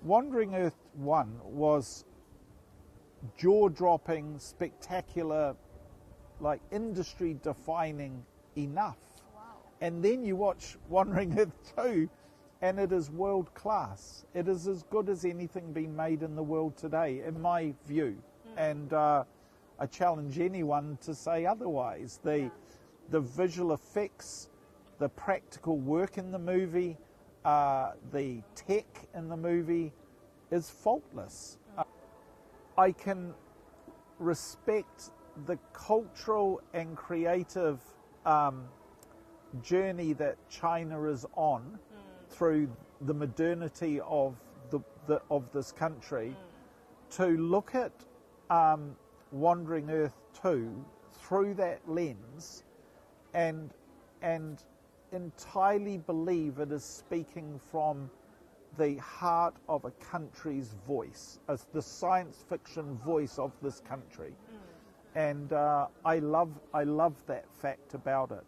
Wandering Earth 1 was jaw-dropping, spectacular, like industry-defining enough. Wow. And then you watch Wandering Earth 2 and it is world-class. It is as good as anything being made in the world today, in my view. And I challenge anyone to say otherwise. The visual effects, the practical work in the movie, the tech in the movie is faultless. I can respect the cultural and creative journey that China is on through the modernity of this country. To look at Wandering Earth 2 through that lens and entirely believe it is speaking from the heart of a country's voice, as the science fiction voice of this country. And I love that fact about it.